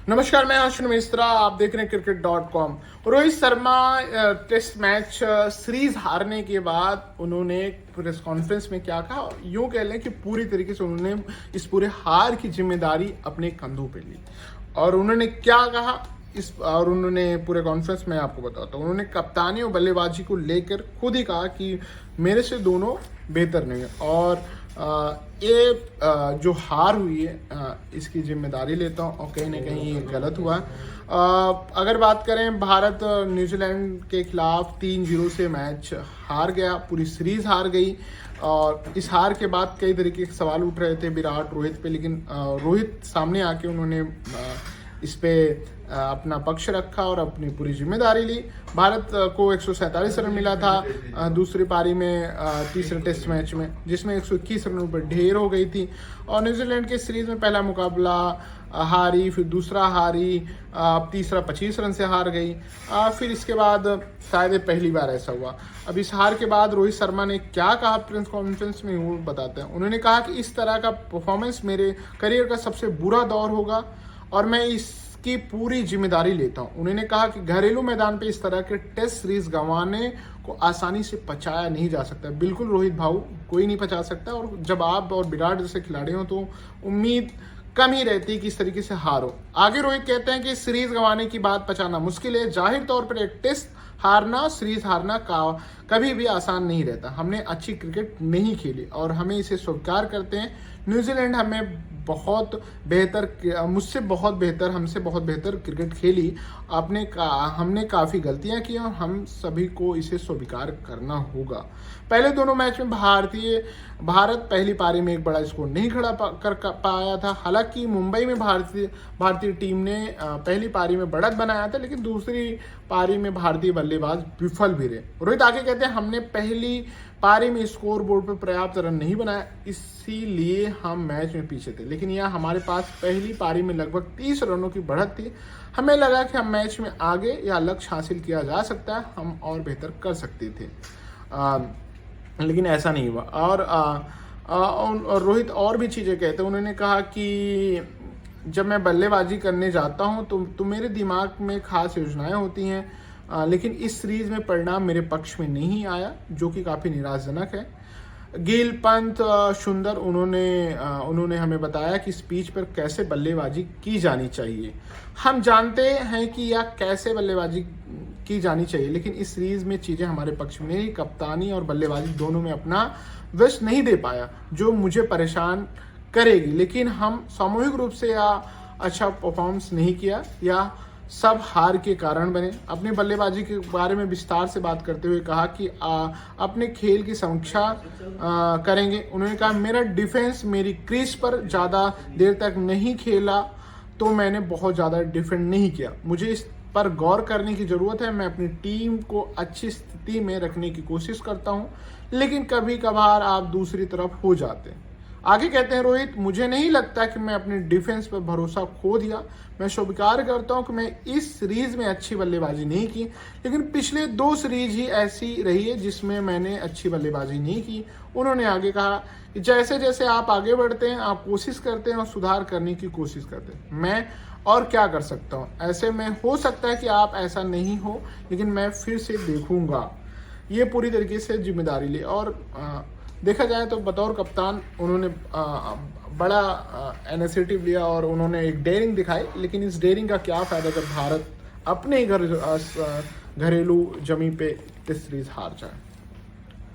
नमस्कार, मैं अश्विन मिश्रा। आप देख रहे हैं cricket.com। Rohit Sharma test match series हारने के बाद उन्होंने प्रेस कॉन्फ्रेंस में क्या कहा, यूं कह लें कि पूरी तरीके से उन्होंने इस पूरे हार की जिम्मेदारी अपने कंधों पे ली। और उन्होंने क्या कहा और उन्होंने पूरे कॉन्फ्रेंस में आपको बताता हूँ। उन्होंने कप्तानी और बल्लेबाजी को लेकर खुद ही कहा कि मेरे से दोनों बेहतर नहीं है और जो हार हुई है इसकी जिम्मेदारी लेता हूँ और कहीं ना कहीं ये गलत हुआ। अगर बात करें, भारत न्यूजीलैंड के खिलाफ 3-0 से मैच हार गया, पूरी सीरीज हार गई। और इस हार के बाद कई तरीके के सवाल उठ रहे थे विराट रोहित पे, लेकिन रोहित सामने आके उन्होंने इस पे अपना पक्ष रखा और अपनी पूरी जिम्मेदारी ली। भारत को 147 रन मिला था दूसरी पारी में तीसरे टेस्ट मैच में, जिसमें 121 रनों पर ढेर हो गई थी। और न्यूजीलैंड के सीरीज में पहला मुकाबला हारी, फिर दूसरा हारी, तीसरा 25 रन से हार गई। फिर इसके बाद शायद पहली बार ऐसा हुआ। अब इस हार के बाद रोहित शर्मा ने क्या कहा प्रेस कॉन्फ्रेंस में, वो बताते हैं। उन्होंने कहा कि इस तरह का परफॉर्मेंस मेरे करियर का सबसे बुरा दौर होगा और मैं इसकी पूरी जिम्मेदारी लेता हूं। उन्होंने कहा कि घरेलू मैदान पे इस तरह के टेस्ट सीरीज गंवाने को आसानी से पचाया नहीं जा सकता। बिल्कुल रोहित भाऊ, कोई नहीं पचा सकता। और जब आप और विराट जैसे खिलाड़ी हो तो उम्मीद कम ही रहती है कि इस तरीके से हारो। आगे रोहित कहते हैं कि सीरीज गंवाने की बात पचाना मुश्किल है। जाहिर तौर पर एक टेस्ट हारना, सीरीज हारना कभी भी आसान नहीं रहता। हमने अच्छी क्रिकेट नहीं खेली और हमें इसे स्वीकार करते हैं। न्यूजीलैंड हमें बहुत बेहतर, मुझसे बहुत बेहतर, हमसे बहुत बेहतर क्रिकेट खेली। हमने काफ़ी गलतियां की और हम सभी को इसे स्वीकार करना होगा। पहले दोनों मैच में भारत पहली पारी में एक बड़ा स्कोर नहीं खड़ा कर पाया था। हालांकि मुंबई में भारतीय टीम ने पहली पारी में बढ़त बनाया था, लेकिन दूसरी पारी में भारतीय बल्लेबाज विफल भी रहे। रोहित आगे कहते हैं, हमने पहली पारी में स्कोर बोर्ड पर पर्याप्त रन नहीं बनाया, इसीलिए हम मैच में पीछे थे। लेकिन यह हमारे पास पहली पारी में लगभग 30 रनों की बढ़त थी। हमें लगा कि हम मैच में आगे या लक्ष्य हासिल किया जा सकता है, हम और बेहतर कर सकते थे, लेकिन ऐसा नहीं हुआ। और रोहित और भी चीज़ें कहते हैं। उन्होंने कहा कि जब मैं बल्लेबाजी करने जाता हूं तो मेरे दिमाग में खास योजनाएं होती हैं, लेकिन इस सीरीज में परिणाम मेरे पक्ष में नहीं आया, जो कि काफ़ी निराशाजनक है। गिल, पंत, सुंदर, उन्होंने हमें बताया कि इस पिच पर कैसे बल्लेबाजी की जानी चाहिए। हम जानते हैं कि यह कैसे बल्लेबाजी की जानी चाहिए, लेकिन इस सीरीज में चीज़ें हमारे पक्ष में नहीं। कप्तानी और बल्लेबाजी दोनों में अपना बेस्ट नहीं दे पाया, जो मुझे परेशान करेगी। लेकिन हम सामूहिक रूप से या अच्छा परफॉर्मेंस नहीं किया, या सब हार के कारण बने। अपनी बल्लेबाजी के बारे में विस्तार से बात करते हुए कहा कि अपने खेल की समीक्षा करेंगे। उन्होंने कहा, मेरा डिफेंस मेरी क्रीज पर ज़्यादा देर तक नहीं खेला तो मैंने बहुत ज़्यादा डिफेंड नहीं किया। मुझे इस पर गौर करने की ज़रूरत है। मैं अपनी टीम को अच्छी स्थिति में रखने की कोशिश करता हूँ, लेकिन कभी कभार आप दूसरी तरफ हो जाते हैं। आगे कहते हैं रोहित, मुझे नहीं लगता कि मैं अपने डिफेंस पर भरोसा खो दिया। मैं स्वीकार करता हूं कि मैं इस सीरीज में अच्छी बल्लेबाजी नहीं की, लेकिन पिछले 2 सीरीज ही ऐसी रही है जिसमें मैंने अच्छी बल्लेबाजी नहीं की। उन्होंने आगे कहा कि जैसे जैसे आप आगे बढ़ते हैं, आप कोशिश करते हैं और सुधार करने की कोशिश करते हैं। मैं और क्या कर सकता हूँ? ऐसे में हो सकता है कि आप ऐसा नहीं हो, लेकिन मैं फिर से देखूंगा। ये पूरी तरीके से जिम्मेदारी ली। और देखा जाए तो बतौर कप्तान उन्होंने बड़ा इनिशिएटिव लिया और उन्होंने एक डेयरिंग दिखाई, लेकिन इस डेयरिंग का क्या फ़ायदा जब भारत अपने घरेलू जमीन पे टेस्ट सीरीज हार जाए।